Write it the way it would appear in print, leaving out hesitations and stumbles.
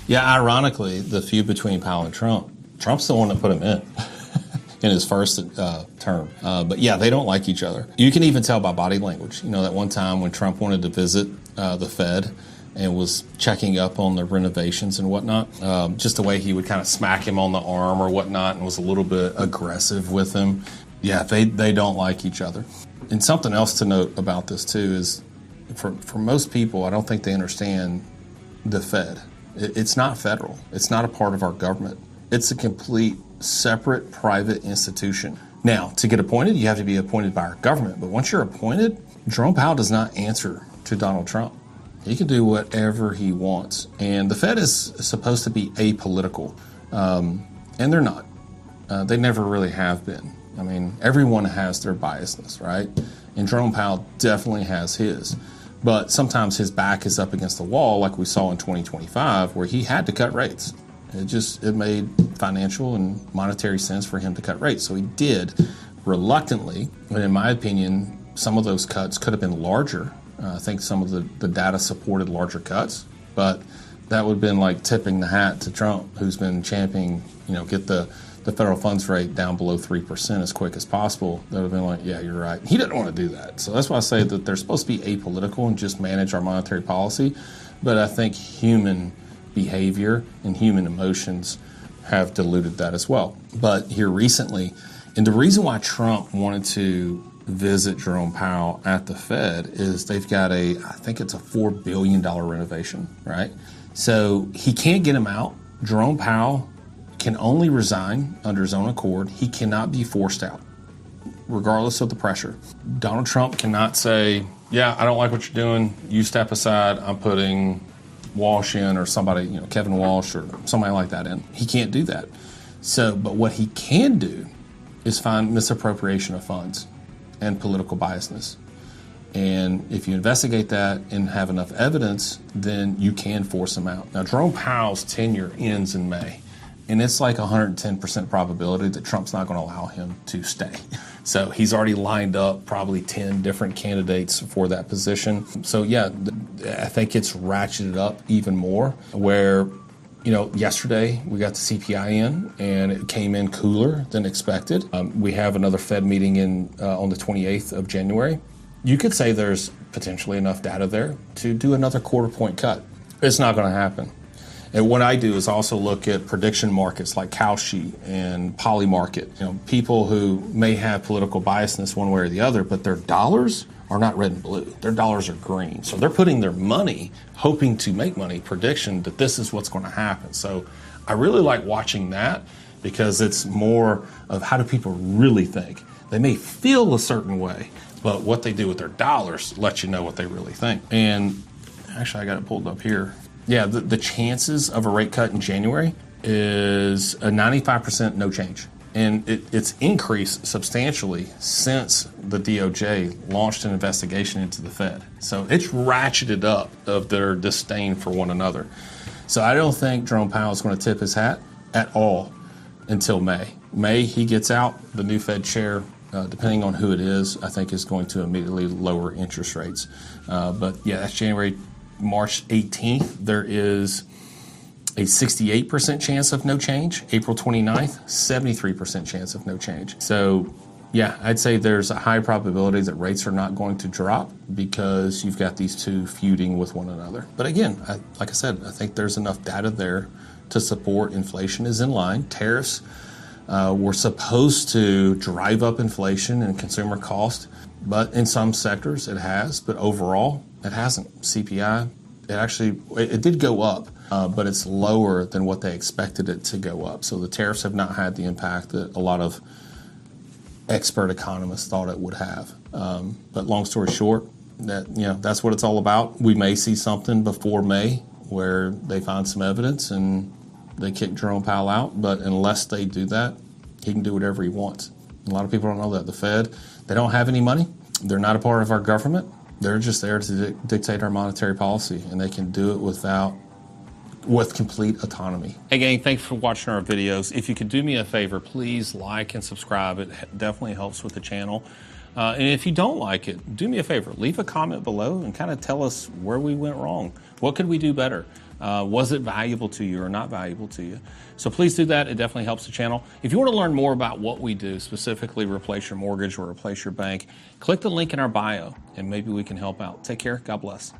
Yeah, ironically, the feud between Powell and Trump's the one that put him in his first term. But yeah, they don't like each other. You can even tell by body language. You know, that one time when Trump wanted to visit the Fed and was checking up on the renovations and whatnot, just the way he would kind of smack him on the arm or whatnot and was a little bit aggressive with him. Yeah, they don't like each other. And something else to note about this too is for most people, I don't think they understand the Fed. It's not federal. It's not a part of our government. It's a complete separate private institution. Now, to get appointed, you have to be appointed by our government. But once you're appointed, Jerome Powell does not answer to Donald Trump. He can do whatever he wants. And the Fed is supposed to be apolitical. And they're not. They never really have been. I mean, everyone has their biasness, right? And Jerome Powell definitely has his. But sometimes his back is up against the wall, like we saw in 2025, where he had to cut rates. It made financial and monetary sense for him to cut rates. So he did reluctantly. But in my opinion, some of those cuts could have been larger. I think some of the data supported larger cuts. But that would have been like tipping the hat to Trump, who's been championing, get the federal funds rate down below 3% as quick as possible. That would have been like, yeah, you're right. He didn't want to do that. So that's why I say that they're supposed to be apolitical and just manage our monetary policy. But I think human behavior and human emotions have diluted that as well. But here recently, and the reason why Trump wanted to visit Jerome Powell at the Fed is they've got I think it's a $4 billion renovation, right? So he can't get him out. Jerome Powell can only resign under his own accord. He cannot be forced out, regardless of the pressure. Donald Trump cannot say, yeah, I don't like what you're doing. You step aside. I'm putting Walsh in, or somebody, Kevin Walsh or somebody like that in. He can't do that. So, but what he can do is find misappropriation of funds and political biasness. And if you investigate that and have enough evidence, then you can force him out. Now, Jerome Powell's tenure ends in May. And it's like 110% probability that Trump's not going to allow him to stay. So he's already lined up probably 10 different candidates for that position. So yeah, I think it's ratcheted up even more where, yesterday we got the CPI in and it came in cooler than expected. We have another Fed meeting on the 28th of January. You could say there's potentially enough data there to do another quarter point cut. It's not going to happen. And what I do is also look at prediction markets like Kalshi and Polymarket. People who may have political biasness one way or the other, but their dollars are not red and blue. Their dollars are green. So they're putting their money, hoping to make money, prediction that this is what's going to happen. So I really like watching that because it's more of how do people really think. They may feel a certain way, but what they do with their dollars lets you know what they really think. And actually, I got it pulled up here. Yeah, the chances of a rate cut in January is a 95% no change. And it's increased substantially since the DOJ launched an investigation into the Fed. So it's ratcheted up of their disdain for one another. So I don't think Jerome Powell is going to tip his hat at all until May. May, he gets out. The new Fed chair, depending on who it is, I think is going to immediately lower interest rates. But yeah, that's March 18th, there is a 68% chance of no change. April 29th, 73% chance of no change. So, yeah, I'd say there's a high probability that rates are not going to drop because you've got these two feuding with one another. But again, like I said, I think there's enough data there to support inflation is in line. Tariffs were supposed to drive up inflation and consumer cost, but in some sectors it has, but overall, it hasn't. CPI, it did go up, but it's lower than what they expected it to go up. So the tariffs have not had the impact that a lot of expert economists thought it would have. But long story short, that's what it's all about. We may see something before May where they find some evidence and they kick Jerome Powell out. But unless they do that, he can do whatever he wants. A lot of people don't know that. The Fed, they don't have any money. They're not a part of our government. They're just there to dictate our monetary policy, and they can do it with complete autonomy. Hey gang, thanks for watching our videos. If you could do me a favor, please like and subscribe. It definitely helps with the channel. And if you don't like it, do me a favor, leave a comment below and kind of tell us where we went wrong. What could we do better? Was it valuable to you or not valuable to you? So please do that. It definitely helps the channel. If you want to learn more about what we do, specifically replace your mortgage or replace your bank, click the link in our bio and maybe we can help out. Take care. God bless.